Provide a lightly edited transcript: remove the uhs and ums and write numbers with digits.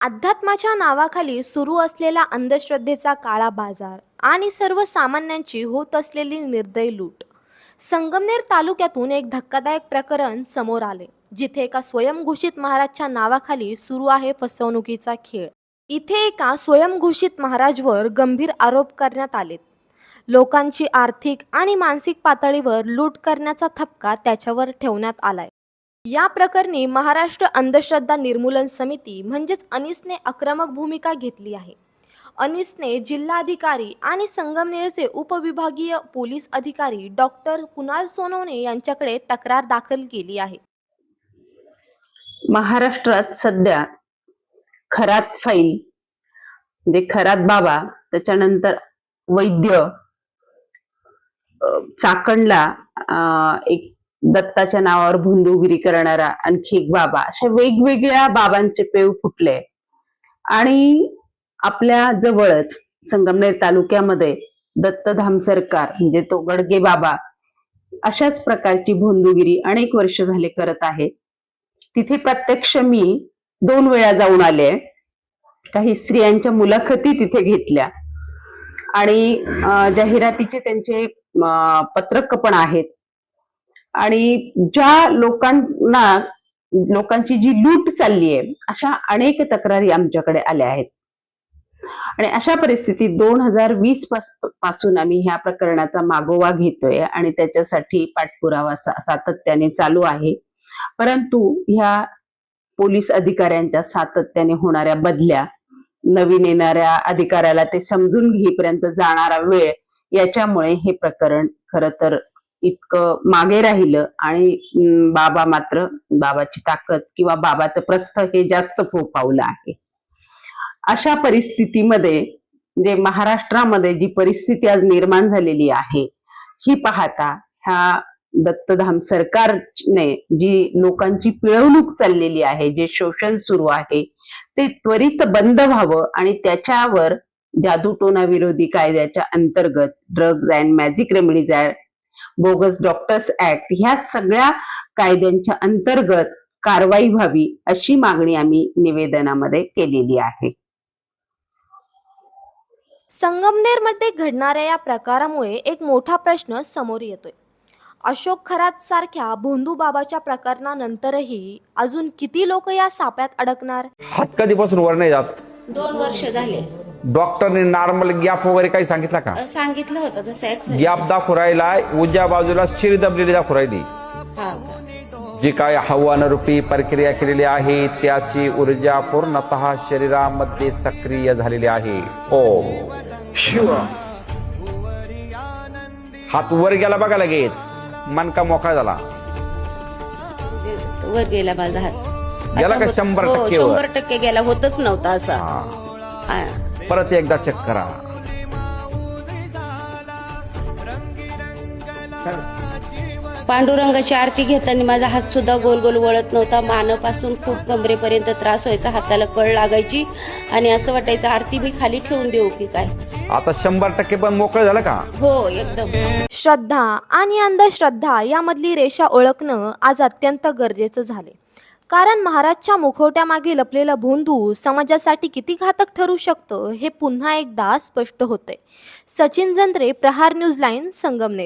अध्यात्माच्या नावाखाली सुरू असलेला अंधश्रद्धेचा काळा बाजार आणि सर्वसामान्यांची होत असलेली निर्दयी लूट. संगमनेर तालुक्यातून एक धक्कादायक प्रकरण समोर आले, जिथे एका स्वयंघोषित महाराजच्या नावाखाली सुरू आहे फसवणुकीचा खेळ. इथे एका स्वयंघोषित महाराजवर गंभीर आरोप करण्यात आलेत. लोकांची आर्थिक आणि मानसिक पातळीवर लूट करण्याचा ठपका त्याच्यावर ठेवण्यात आलाय. या प्रकरणी महाराष्ट्र अंधश्रद्धा निर्मूलन समिती म्हणजेच अनिसने आक्रमक भूमिका घेतली आहे. अनिसने जिल्हाधिकारी आणि संगमनेरचे उपविभागीय पोलीस अधिकारी डॉक्टर कुणाल सोनवणे यांच्याकडे तक्रार दाखल केली आहे. महाराष्ट्रात सध्या खरात फाईल म्हणजे खरात बाबा, त्याच्यानंतर वैद्य, चाकणला एक दत्ताच्या नावावर भोंदूगिरी करणारा आणखी एक बाबा, अशा वेगवेगळ्या बाबांचे पेव फुटले. आणि आपल्या जवळच संगमनेर तालुक्यामध्ये दत्तधाम सरकार म्हणजे तो गडगे बाबा अशाच प्रकारची भोंदूगिरी अनेक वर्ष झाले करत आहे. तिथे प्रत्यक्ष मी 2 वेळा जाऊन आले. काही स्त्रियांच्या मुलाखती तिथे घेतल्या आणि जाहिरातीचे त्यांचे पत्रक पण आहेत. आणि ज्या लोकांची जी लूट चालली आहे अशा अनेक तक्रारी आमच्याकडे आल्या आहेत. आणि अशा परिस्थितीत 2020 पासून आम्ही ह्या प्रकरणाचा मागोवा घेतोय आणि त्याच्यासाठी पाठपुरावा सातत्याने चालू आहे. परंतु ह्या पोलीस अधिकाऱ्यांच्या सातत्याने होणाऱ्या बदल्या, नवीन येणाऱ्या अधिकाऱ्याला ते समजून घेईपर्यंत जाणारा वेळ, याच्यामुळे हे प्रकरण खरं तर इतकं मागे राहिलं. आणि बाबाची ताकद किंवा बाबाचं प्रस्थ हे जास्त फोफावलं आहे. अशा परिस्थितीमध्ये जे महाराष्ट्रामध्ये जी परिस्थिती आज निर्माण झालेली आहे ही पाहता, ह्या दत्तधाम सरकारने जी लोकांची पिळवणूक चाललेली आहे, जे शोषण सुरू आहे, ते त्वरित बंद व्हावं आणि त्याच्यावर जादूटोणा विरोधी कायद्याच्या अंतर्गत drugs and magic remedies act, bogus doctors act, ह्या सगळ्या कायद्यांच्या अंतर्गत कारवाई व्हावी अशी मागणी आम्ही निवेदनामध्ये केलेली आहे. संगमनेरमध्ये घडणाऱ्या या प्रकारामुळे एक मोठा प्रश्न समोर येतोय. अशोक खरात सारख्या भोंदू बाबाच्या प्रकरणानंतरही अजून किती लोक या सापळ्यात अडकणार? हात कधीपासून वर नाही जात? 2 वर्ष झाले. डॉक्टरने नॉर्मल गॅप वगैरे काही सांगितलं का? सांगितलं होतं तसं एक्सरे. गॅप दाखवू राहिला, उजव्या बाजूला शिर दबलेली दाखवू राहिली. जी काय आव्हानरूपी प्रक्रिया केलेली आहे त्याची ऊर्जा पूर्णतः शरीरामध्ये सक्रिय झालेली आहे. ओम शिव. हात वर गेला बघा, लगेच मनका मोकळा झाला. वर गेला माझा हात. गेला का 100% वर? 100% गेला, होतच नव्हता असा. परत एकदा चेक करा. पांडुरंगाची आरती घेताना माझा हात सुद्धा गोल गोल वळत नव्हता. मानेपासून खूप कमरेपर्यंत त्रास व्हायचा, हाताला कळ लागायची आणि असं वाटायचं आरती मी खाली ठेवून देऊ की काय. आता 100% पण मोकळं झालं का? हो, एकदम. श्रद्धा आणि अंधश्रद्धा यामधली रेषा ओळखणं आज अत्यंत गरजेचं झाले. कारण महाराजच्या मुखवट्यामागे लपलेलं भोंदू समाजासाठी किती घातक ठरू शकतं हे पुन्हा एकदा स्पष्ट होतंय. सचिन जंत्रे, प्रहार न्यूज लाईन, संगमनेर.